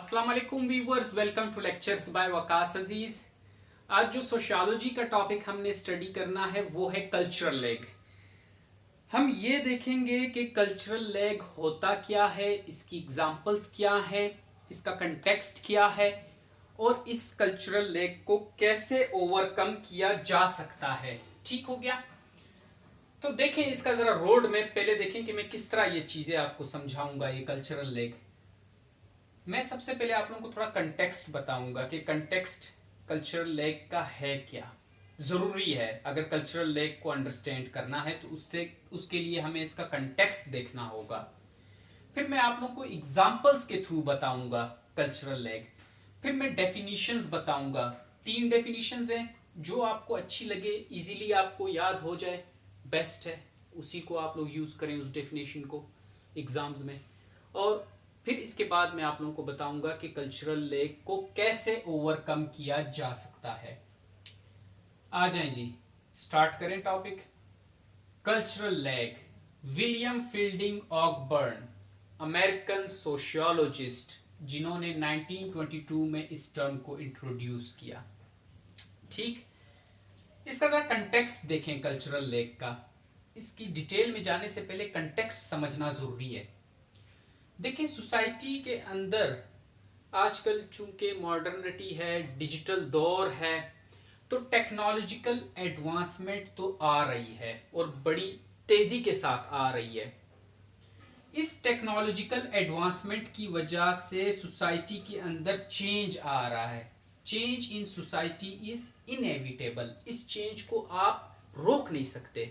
अस्सलाम वालेकुम viewers, welcome to lectures by Waqas Aziz. आज जो सोशियोलॉजी का टॉपिक हमने स्टडी करना है वो है कल्चरल लैग। हम ये देखेंगे कि कल्चरल लैग होता क्या है, इसकी एग्जांपल्स क्या है, इसका कंटेक्स्ट क्या है और इस कल्चरल लैग को कैसे ओवरकम किया जा सकता है। ठीक हो गया। तो देखें इसका जरा रोड मैप पहले देखें कि मैं किस तरह ये चीजें आपको समझाऊंगा। ये कल्चरल लैग मैं सबसे पहले आप लोगों को थोड़ा कंटेक्स्ट बताऊंगा कि कंटेक्स्ट कल्चरल लैग का है क्या। जरूरी है, अगर कल्चरल लैग को अंडरस्टैंड करना है तो उसके लिए हमें इसका कंटेक्स्ट देखना होगा। फिर मैं आप लोगों को एग्जांपल्स के थ्रू बताऊंगा कल्चरल लैग। फिर मैं डेफिनेशंस बताऊंगा। 3 डेफिनेशंस हैं, जो आपको अच्छी लगे, इजीली आपको याद हो जाए, बेस्ट है, उसी को आप लोग यूज करें, उस डेफिनेशन को एग्जाम्स में। और फिर इसके बाद मैं आप लोगों को बताऊंगा कि कल्चरल लैग को कैसे ओवरकम किया जा सकता है। आ जाएं जी, स्टार्ट करें topic. Cultural lag, William Fielding Ogburn, American sociologist, जिन्होंने 1922 में इस टर्म को इंट्रोड्यूस किया। ठीक, इसका जरा कंटेक्स्ट देखें कल्चरल लैग का। इसकी डिटेल में जाने से पहले कंटेक्स्ट समझना जरूरी है। देखें, सोसाइटी के अंदर आजकल चूंकि मॉडर्निटी है, डिजिटल दौर है, तो टेक्नोलॉजिकल एडवांसमेंट तो आ रही है और बड़ी तेजी के साथ आ रही है। इस टेक्नोलॉजिकल एडवांसमेंट की वजह से सोसाइटी के अंदर चेंज आ रहा है। Change in society is inevitable. इस चेंज को आप रोक नहीं सकते।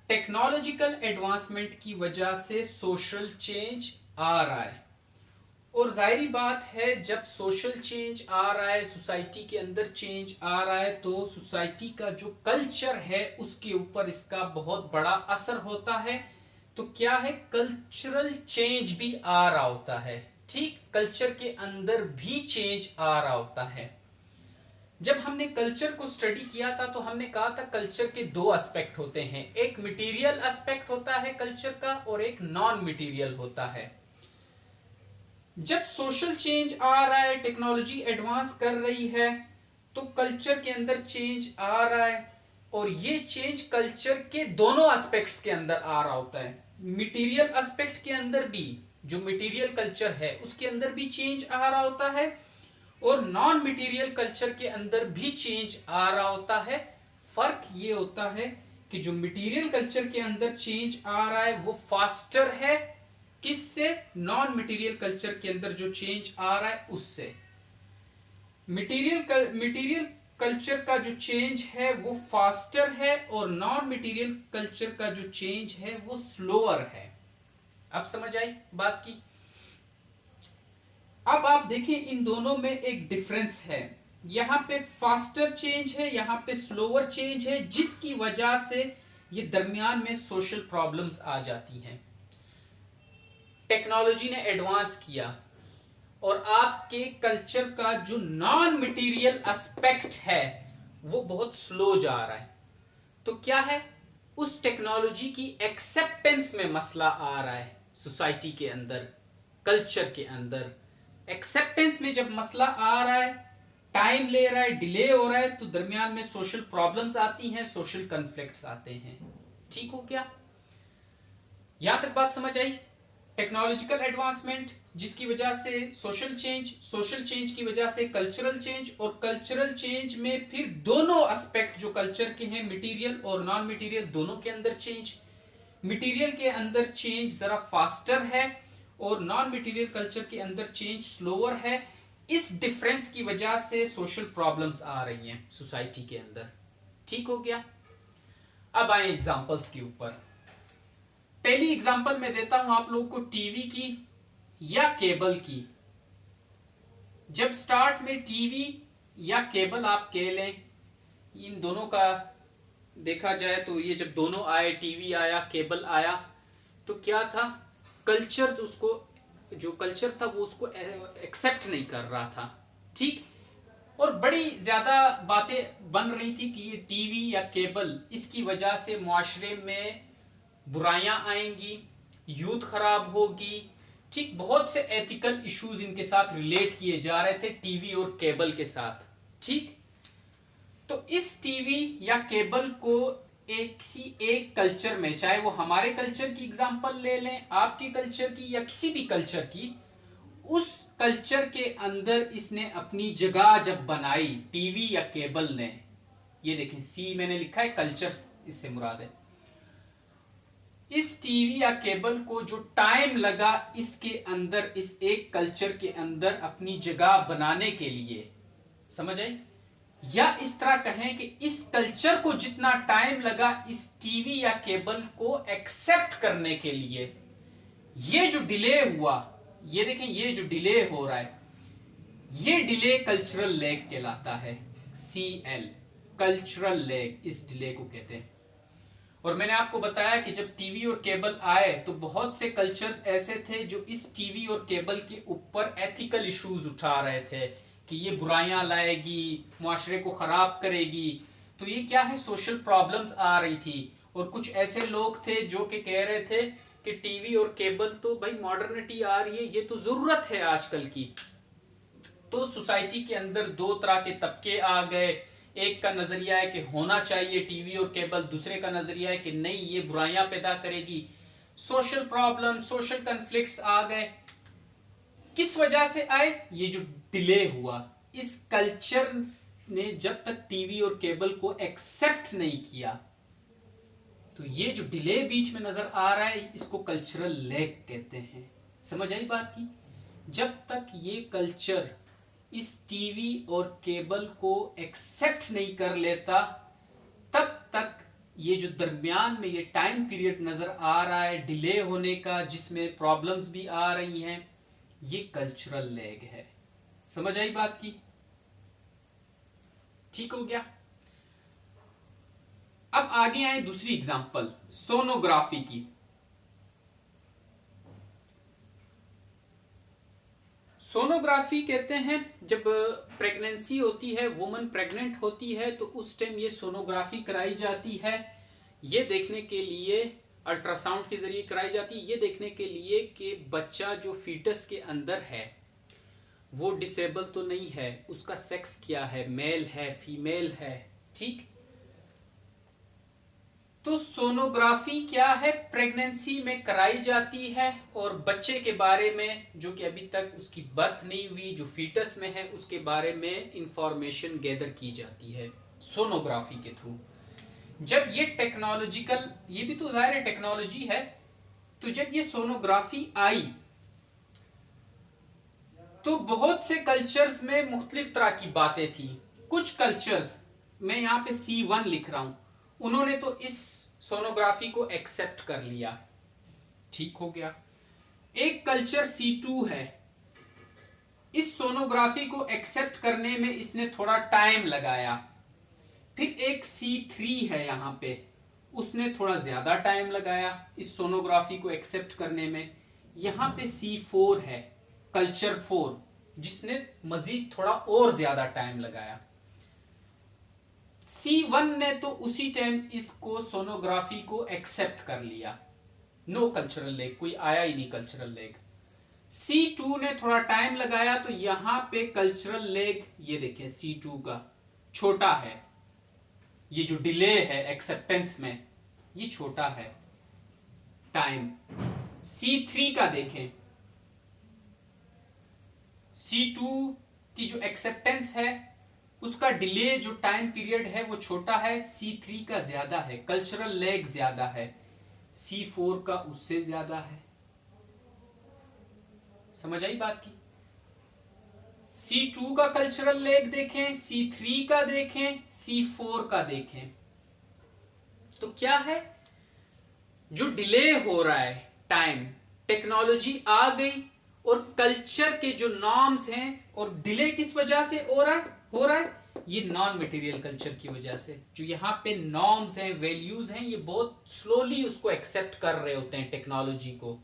टेक्नोलॉजिकल एडवांसमेंट की वजह से सोशल चेंज आ रहा है, और जाहिर बात है जब सोशल चेंज आ रहा है, सोसाइटी के अंदर चेंज आ रहा है, तो सोसाइटी का जो कल्चर है उसके ऊपर इसका बहुत बड़ा असर होता है। तो क्या है, कल्चरल चेंज भी आ रहा होता है। ठीक, कल्चर के अंदर भी चेंज आ रहा होता है। जब हमने कल्चर को स्टडी किया था तो हमने कहा था कल्चर के 2 एस्पेक्ट होते हैं। एक मटेरियल एस्पेक्ट होता है कल्चर का और एक नॉन मटेरियल होता है। जब सोशल चेंज आ रहा है, टेक्नोलॉजी एडवांस कर रही है, तो कल्चर के अंदर चेंज आ रहा है, और ये चेंज कल्चर के दोनों एस्पेक्ट्स के अंदर आ रहा होता है। मटेरियल एस्पेक्ट के अंदर भी, जो मटेरियल कल्चर है उसके अंदर भी चेंज आ रहा होता है, और नॉन मटेरियल कल्चर के अंदर भी चेंज आ रहा होता है। फर्क ये होता है कि जो मटेरियल कल्चर के अंदर चेंज आ रहा है वो फास्टर है, किससे? नॉन मटेरियल कल्चर के अंदर जो चेंज आ रहा है उससे। मटेरियल कल्चर का जो चेंज है वो फास्टर है, और नॉन मटेरियल कल्चर का जो चेंज है वो स्लोअर है। अब समझ आई बात की? अब आप देखें, इन दोनों में एक डिफरेंस है। यहां पे फास्टर चेंज है, यहां पे स्लोअर चेंज है, जिसकी वजह से ये दरमियान में सोशल प्रॉब्लम्स आ जाती हैं। टेक्नोलॉजी ने एडवांस किया और आपके कल्चर का जो नॉन मटेरियल एस्पेक्ट है वो बहुत स्लो जा रहा है। तो क्या है, उस टेक्नोलॉजी की एक्सेप्टेंस में मसला आ रहा है। सोसाइटी के अंदर, कल्चर के अंदर एक्सेप्टेंस में जब मसला आ रहा है, टाइम ले रहा है, डिले हो रहा है, तो दरमियान में सोशल प्रॉब्लम्स आती हैं, सोशल कन्फ्लिक्ट्स आते हैं। ठीक हो क्या? यहां तक बात समझ आई? टेक्नोलॉजिकल एडवांसमेंट जिसकी वजह से सोशल चेंज की वजह से कल्चरल चेंज, और कल्चरल चेंज में फिर दोनों एस्पेक्ट जो कल्चर के हैं, मटेरियल और नॉन मटेरियल, दोनों के अंदर चेंज। मटेरियल के अंदर चेंज जरा फास्टर है और नॉन मटेरियल कल्चर के अंदर चेंज स्लोअर है। इस डिफरेंस की वजह से सोशल प्रॉब्लम्स आ रही हैं सोसाइटी के अंदर। ठीक हो गया? अब आए एग्जांपल्स के ऊपर। पहली एग्जांपल मैं देता हूं आप लोगों को टीवी की या केबल की। जब स्टार्ट में टीवी या केबल आप कह लें, इन दोनों का देखा जाए तो ये जब दोनों आए, टीवी आया, केबल आया, तो क्या था, कल्चर उसको, जो कल्चर था वो उसको एक्सेप्ट नहीं कर रहा था। ठीक, और बड़ी ज्यादा बातें बन रही थी कि ये टीवी या केबल, इसकी वजह से मुआशरे में बुराइयां आएंगी, यूथ खराब होगी। ठीक, बहुत से एथिकल इश्यूज इनके साथ रिलेट किए जा रहे थे टीवी और केबल के साथ। ठीक, तो इस टीवी या केबल को एक कल्चर में, चाहे वो हमारे कल्चर की एग्जांपल ले लें, आपके कल्चर की या किसी भी कल्चर की, उस कल्चर के अंदर इसने अपनी जगह जब बनाई टीवी या केबल ने, ये देखें सी मैंने लिखा है कल्चर्स, इससे मुराद है इस टीवी या केबल को जो टाइम लगा इसके अंदर, इस एक कल्चर के अंदर अपनी जगह बनाने के लिए, समझ आई? या इस तरह कहें कि इस कल्चर को जितना टाइम लगा इस टीवी या केबल को एक्सेप्ट करने के लिए, ये जो डिले हुआ, ये देखें ये जो डिले हो रहा है, ये डिले कल्चरल लैग कहलाता है। CL, कल्चरल लैग, इस डिले को कहते हैं। और मैंने आपको बताया कि जब टीवी और केबल आए तो बहुत से कल्चर्स ऐसे थे जो इस टीवी और केबल के ऊपर एथिकल इश्यूज उठा रहे थे कि ये बुराइयां लाएगी, मुआशरे को खराब करेगी। तो ये क्या है, सोशल प्रॉब्लम्स आ रही थी। और कुछ ऐसे लोग थे जो कि कह रहे थे कि टीवी और केबल तो भाई मॉडर्निटी आ रही है, ये तो जरूरत है आजकल की। तो सोसाइटी के अंदर दो तरह के तबके आ गए। एक का नजरिया है कि होना चाहिए टीवी और केबल, दूसरे का नजरिया है कि नहीं ये बुराइयां पैदा करेगी। सोशल प्रॉब्लम, सोशल कन्फ्लिक्ट्स आ गए। किस वजह से आए? ये जो डिले हुआ, इस कल्चर ने जब तक टीवी और केबल को एक्सेप्ट नहीं किया, तो ये जो डिले बीच में नजर आ रहा है इसको कल्चरल लैग कहते हैं। समझ आई बात की? जब तक ये कल्चर इस टीवी और केबल को एक्सेप्ट नहीं कर लेता, तब तक ये जो दरमियान में ये टाइम पीरियड नजर आ रहा है डिले होने का, जिसमें प्रॉब्लम्स भी आ रही हैं, ये कल्चरल लैग है। समझ आई बात की? ठीक हो गया। अब आगे आए दूसरी एग्जांपल, सोनोग्राफी की। सोनोग्राफी कहते हैं जब प्रेगनेंसी होती है, वुमन प्रेग्नेंट होती है, तो उस टाइम ये सोनोग्राफी कराई जाती है। ये देखने के लिए, अल्ट्रासाउंड के जरिए कराई जाती है, ये देखने के लिए कि बच्चा जो फीटस के अंदर है वो डिसेबल तो नहीं है, उसका सेक्स क्या है, मेल है फीमेल है। ठीक, तो सोनोग्राफी क्या है, प्रेगनेंसी में कराई जाती है और बच्चे के बारे में, जो कि अभी तक उसकी बर्थ नहीं हुई, जो फीटस में है, उसके बारे में इंफॉर्मेशन गैदर की जाती है सोनोग्राफी के थ्रू। जब ये टेक्नोलॉजिकल, ये भी तो जाहिर है टेक्नोलॉजी है, तो जब ये सोनोग्राफी आई तो बहुत से कल्चर्स में मुख्तलिफ तरह की बातें थी। कुछ कल्चर्स, मैं यहाँ पे C1 लिख रहा हूं, उन्होंने तो इस सोनोग्राफी को एक्सेप्ट कर लिया, ठीक हो गया। एक कल्चर C2 है, इस सोनोग्राफी को एक्सेप्ट करने में इसने थोड़ा टाइम लगाया। फिर एक C3 है यहाँ पे, उसने थोड़ा ज्यादा टाइम लगाया इस सोनोग्राफी को एक्सेप्ट करने में। यहाँ पे C4 है, कल्चर 4, जिसने मजीद थोड़ा और ज्यादा टाइम लगाया। C1 ने तो उसी टाइम इसको सोनोग्राफी को एक्सेप्ट कर लिया, नो कल्चरल लैग, कोई आया ही नहीं कल्चरल लैग। C2 ने थोड़ा टाइम लगाया, तो यहां पे कल्चरल लैग, ये देखें C2 का छोटा है, ये जो डिले है एक्सेप्टेंस में ये छोटा है टाइम। C3 का देखें, C2 की जो एक्सेप्टेंस है उसका डिले जो टाइम पीरियड है वो छोटा है, C3 का ज्यादा है, कल्चरल लैग ज्यादा है, C4 का उससे ज्यादा है। समझ आई बात की? C2 का कल्चरल लैग देखें, C3 का देखें, C4 का देखें, तो क्या है, जो डिले हो रहा है टाइम, टेक्नोलॉजी आ गई और कल्चर के जो नॉर्म्स हैं, और डिले किस वजह से हो रहा है ये नॉन मटेरियल कल्चर की वजह से। जो यहाँ पे नॉर्म्स हैं, वैल्यूज हैं, ये बहुत स्लोली उसको एक्सेप्ट कर रहे होते हैं टेक्नोलॉजी को।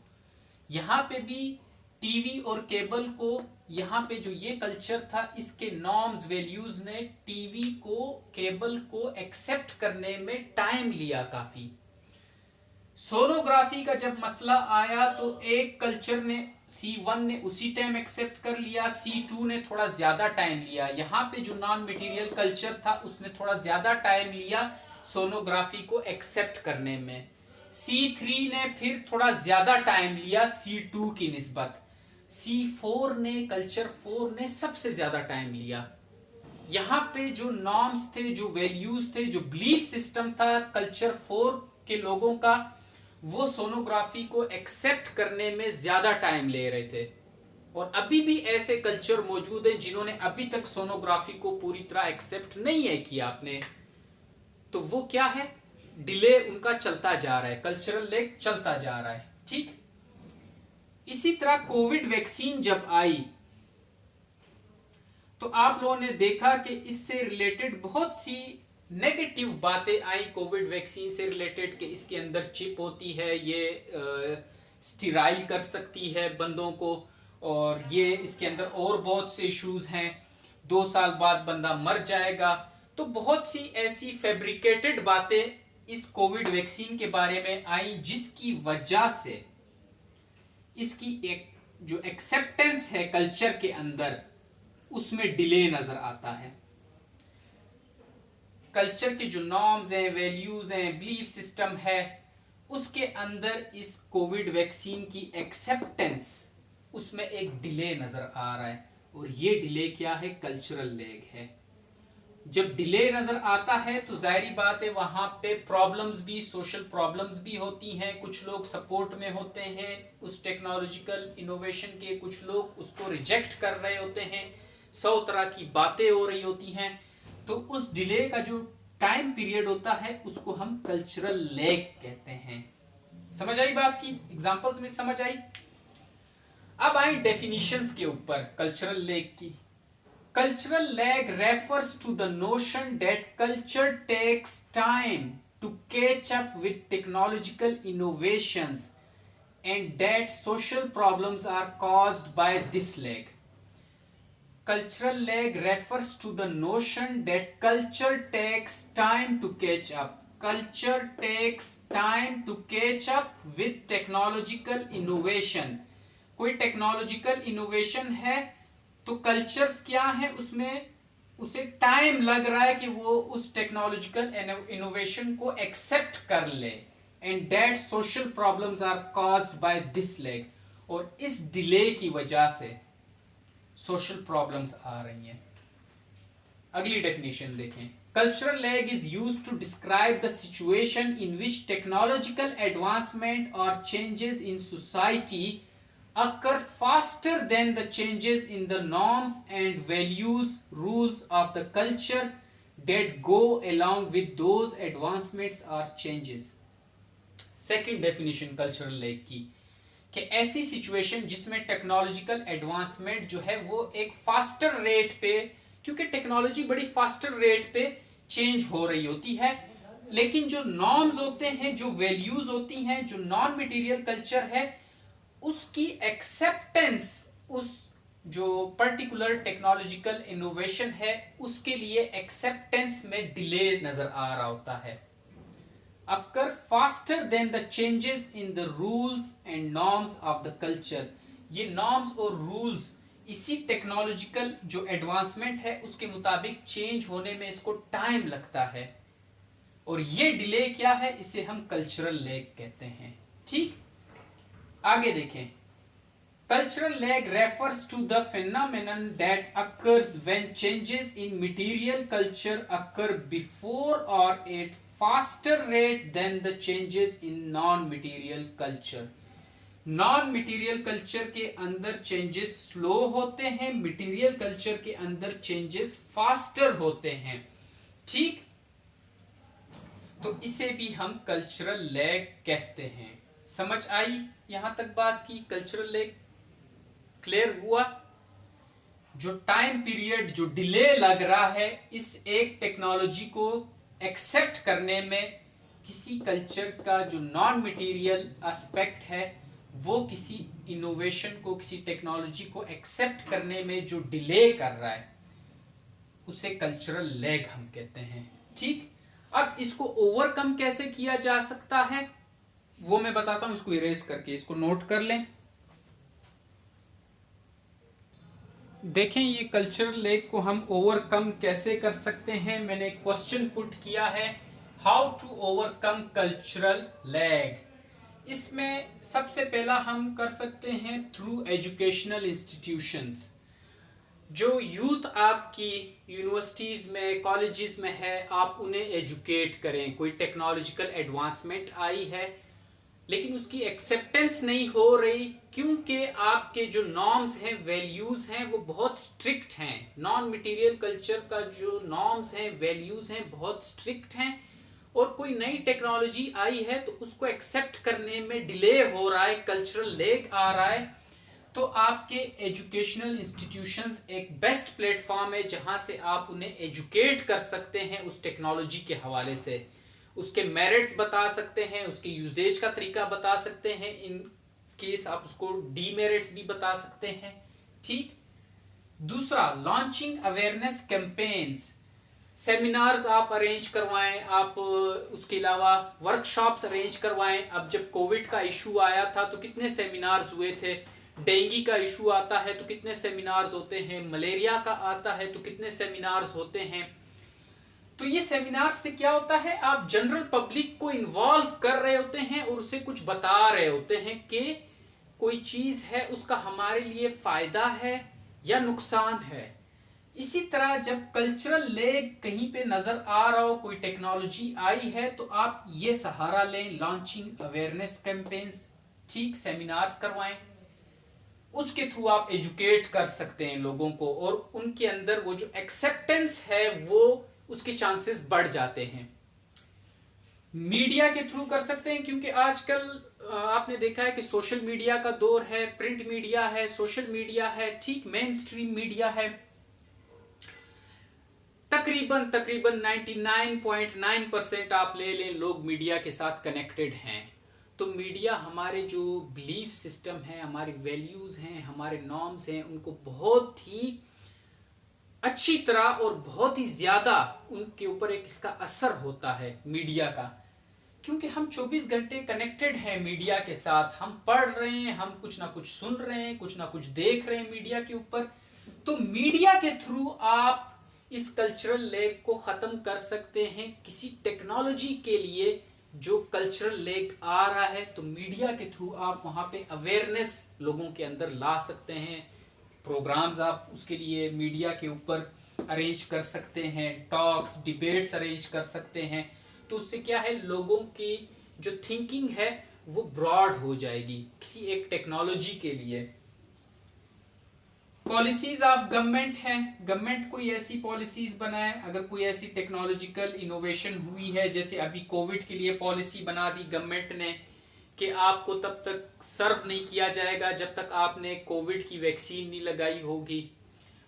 यहाँ पे भी टीवी और केबल को, यहाँ पे जो ये कल्चर था, इसके नॉर्म्स वैल्यूज ने टीवी को, केबल को एक्सेप्ट करने में टाइम लिया काफी। सोनोग्राफी का जब मसला आया तो एक कल्चर ने C1 ने उसी टाइम एक्सेप्ट कर लिया, C2 ने थोड़ा ज्यादा टाइम लिया। यहाँ पे जो नॉन मटेरियल कल्चर था उसने थोड़ा ज्यादा टाइम लिया सोनोग्राफी को एक्सेप्ट करने में। C3 ने फिर थोड़ा ज्यादा टाइम लिया C2 की निस्बत। C4 ने, कल्चर 4 ने सबसे ज्यादा टाइम लिया। यहाँ पे जो नॉर्म्स थे, जो वैल्यूज थे, जो बिलीफ सिस्टम था कल्चर 4 के लोगों का, वो सोनोग्राफी को एक्सेप्ट करने में ज्यादा टाइम ले रहे थे। और अभी भी ऐसे कल्चर मौजूद हैं जिन्होंने अभी तक सोनोग्राफी को पूरी तरह एक्सेप्ट नहीं है किया आपने। तो वो क्या है, डिले उनका चलता जा रहा है, कल्चरल लेग चलता जा रहा है। ठीक, इसी तरह कोविड वैक्सीन जब आई तो आप लोगों ने देखा कि इससे रिलेटेड बहुत सी नेगेटिव बातें आई कोविड वैक्सीन से रिलेटेड, कि इसके अंदर चिप होती है, ये स्टीराइल कर सकती है बंदों को, और ये इसके अंदर और बहुत से इश्यूज हैं, 2 साल बाद बंदा मर जाएगा। तो बहुत सी ऐसी फैब्रिकेटेड बातें इस कोविड वैक्सीन के बारे में आई, जिसकी वजह से इसकी एक जो एक्सेप्टेंस है कल्चर के अंदर उसमें डिले नजर आता है। कल्चर के जो नॉर्म्स हैं, वैल्यूज हैं, बिलीफ सिस्टम है, उसके अंदर इस कोविड वैक्सीन की एक्सेप्टेंस, उसमें एक डिले नजर आ रहा है। और ये डिले क्या है, कल्चरल लैग है। जब डिले नजर आता है तो जाहिर बात है वहां पे प्रॉब्लम्स भी, सोशल प्रॉब्लम्स भी होती हैं। कुछ लोग सपोर्ट में होते हैं उस टेक्नोलॉजिकल इनोवेशन के, कुछ लोग उसको रिजेक्ट कर रहे होते हैं, 100 तरह की बातें हो रही होती हैं। तो उस डिले का जो टाइम पीरियड होता है उसको हम कल्चरल लैग कहते हैं। समझ आई बात की, एग्जांपल्स में समझ आई। अब आई डेफिनेशंस के ऊपर कल्चरल लैग की। Cultural lag refers to the notion that culture takes time to catch up with technological innovations and that social problems are caused by this lag. Cultural lag refers to the notion that culture takes time to catch up. Culture takes time to catch up with technological innovation. कोई technological innovation है तो cultures क्या है, उसमें उसे time लग रहा है कि वो उस टेक्नोलॉजिकल इनोवेशन को एक्सेप्ट कर ले। And that social problems are caused by this lag, और इस डिले की वजह से सोशल प्रॉब्लम्स आ रही हैं। अगली डेफिनेशन देखें। Cultural lag is used to describe the situation in which technological advancement और changes in society occur faster than the changes in the norms and values, rules of the culture that go along with those advancements or changes. Second definition cultural lag की, कि ऐसी situation जिसमें technological advancement जो है वो एक faster rate पे, क्योंकि टेक्नोलॉजी बड़ी फास्टर रेट पे चेंज हो रही होती है, लेकिन जो नॉर्म्स होते हैं, जो वैल्यूज होती हैं, जो नॉन मटेरियल कल्चर है, उसकी एक्सेप्टेंस उस जो पर्टिकुलर टेक्नोलॉजिकल इनोवेशन है उसके लिए एक्सेप्टेंस में डिले नजर आ रहा होता है। occur faster than the changes in the rules and norms of the culture. ये norms और rules इसी टेक्नोलॉजिकल जो एडवांसमेंट है उसके मुताबिक चेंज होने में इसको टाइम लगता है, और ये डिले क्या है, इसे हम कल्चरल लैग कहते हैं। ठीक, आगे देखें। Cultural lag refers to the phenomenon that occurs when changes in material culture occur before or at faster rate than the changes in non-material culture. Non-material culture के अंदर changes slow होते हैं, material culture के अंदर changes faster होते हैं। ठीक, तो इसे भी हम cultural lag कहते हैं। समझ आई यहां तक बात की? कल्चरल लैग क्लियर हुआ? जो टाइम पीरियड, जो डिले लग रहा है इस एक टेक्नोलॉजी को एक्सेप्ट करने में, किसी कल्चर का जो नॉन मटेरियल एस्पेक्ट है वो किसी इनोवेशन को, किसी टेक्नोलॉजी को एक्सेप्ट करने में जो डिले कर रहा है उसे कल्चरल लैग हम कहते हैं। ठीक, अब इसको ओवरकम कैसे किया जा सकता है वो मैं बताता हूं, इसको इरेज करके इसको नोट कर लें। देखें ये कल्चरल लैग को हम ओवरकम कैसे कर सकते हैं। मैंने एक क्वेश्चन पुट किया है, how to overcome cultural lag. इसमें सबसे पहला हम कर सकते हैं थ्रू एजुकेशनल इंस्टीट्यूशंस। जो यूथ आपकी यूनिवर्सिटीज़ में कॉलेजेस में है, आप उन्हें एजुकेट करें। कोई टेक्नोलॉजिकल एडवांसमेंट आई है लेकिन उसकी एक्सेप्टेंस नहीं हो रही, क्योंकि आपके जो नॉर्म्स हैं, वैल्यूज़ हैं, वो बहुत स्ट्रिक्ट हैं। नॉन मटेरियल कल्चर का जो नॉर्म्स हैं, वैल्यूज़ हैं, बहुत स्ट्रिक्ट हैं। और कोई नई टेक्नोलॉजी आई है तो उसको एक्सेप्ट करने में डिले हो रहा है, कल्चरल लैग आ रहा है। तो आपके एजुकेशनल इंस्टीट्यूशंस एक बेस्ट प्लेटफॉर्म है जहां से आप उन्हें एजुकेट कर सकते हैं उस टेक्नोलॉजी के हवाले से। उसके मेरिट्स बता सकते हैं, उसके यूजेज का तरीका बता सकते हैं, इन केस आप उसको डीमेरिट्स भी बता सकते हैं। ठीक। दूसरा, लॉन्चिंग अवेयरनेस कैंपेन्स, सेमिनार्स आप अरेंज करवाएं। आप उसके अलावा वर्कशॉप्स अरेंज करवाएं। अब जब कोविड का इशू आया था तो कितने सेमिनार्स हुए थे। डेंगू का इशू आता है तो कितने सेमिनार्स होते हैं। मलेरिया का आता है तो कितने सेमिनार्स होते हैं। तो ये सेमिनार से क्या होता है, आप जनरल पब्लिक को इन्वॉल्व कर रहे होते हैं और उसे कुछ बता रहे होते हैं कि कोई चीज है उसका हमारे लिए फायदा है या नुकसान है। इसी तरह जब कल्चरल लैग कहीं पे नजर आ रहा हो, कोई टेक्नोलॉजी आई है, तो आप ये सहारा लें, लॉन्चिंग अवेयरनेस कैंपेन्स। ठीक, सेमिनार्स करवाएं, उसके थ्रू आप एजुकेट कर सकते हैं लोगों को, और उनके अंदर वो जो एक्सेप्टेंस है वो उसके चांसेस बढ़ जाते हैं। मीडिया के थ्रू कर सकते हैं, क्योंकि आजकल आपने देखा है कि सोशल मीडिया का दौर है, प्रिंट मीडिया है, सोशल मीडिया है, ठीक, मेन स्ट्रीम मीडिया है। तकरीबन 99.9% आप ले लें, लोग मीडिया के साथ कनेक्टेड हैं। तो मीडिया हमारे जो बिलीफ सिस्टम है, हमारी वैल्यूज हैं, हमारे नॉर्म्स हैं, उनको बहुत ही अच्छी तरह और बहुत ही ज्यादा उनके ऊपर एक इसका असर होता है मीडिया का। क्योंकि हम 24 घंटे कनेक्टेड हैं मीडिया के साथ, हम पढ़ रहे हैं, हम कुछ ना कुछ सुन रहे हैं, कुछ ना कुछ देख रहे हैं मीडिया के ऊपर। तो मीडिया के थ्रू आप इस कल्चरल लैग को खत्म कर सकते हैं। किसी टेक्नोलॉजी के लिए जो कल्चरल लैग आ रहा है, तो मीडिया के थ्रू आप वहां पे अवेयरनेस लोगों के अंदर ला सकते हैं। प्रोग्राम्स आप उसके लिए मीडिया के ऊपर अरेंज कर सकते हैं, टॉक्स, डिबेट्स अरेंज कर सकते हैं। तो उससे क्या है, लोगों की जो थिंकिंग है वो ब्रॉड हो जाएगी किसी एक टेक्नोलॉजी के लिए। पॉलिसीज ऑफ गवर्नमेंट है, गवर्नमेंट कोई ऐसी पॉलिसीज बनाए, अगर कोई ऐसी टेक्नोलॉजिकल इनोवेशन हुई है, जैसे अभी कोविड के लिए पॉलिसी बना दी गवर्नमेंट ने कि आपको तब तक सर्व नहीं किया जाएगा जब तक आपने कोविड की वैक्सीन नहीं लगाई होगी।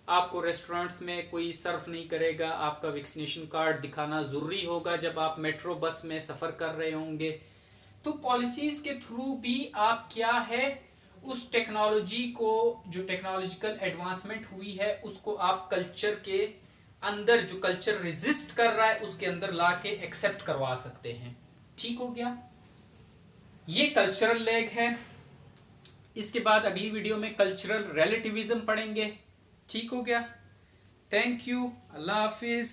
आपको रेस्टोरेंट्स में कोई सर्व नहीं करेगा, आपका वैक्सीनेशन कार्ड दिखाना ज़रूरी होगा जब आप मेट्रो बस में सफ़र कर रहे होंगे। तो पॉलिसीज़ के थ्रू भी आप क्या है, उस टेक्नोलॉजी को, जो टेक्नोलॉजिकल एडवांसमेंट हुई है, उसको आप कल्चर के अंदर, जो कल्चर रेजिस्ट कर रहा है उसके अंदर ला के एक्सेप्ट करवा सकते हैं। ठीक हो गया, ये कल्चरल लैग है। इसके बाद अगली वीडियो में कल्चरल रिलेटिविज्म पढ़ेंगे। ठीक हो गया, थैंक यू, अल्लाह हाफिज।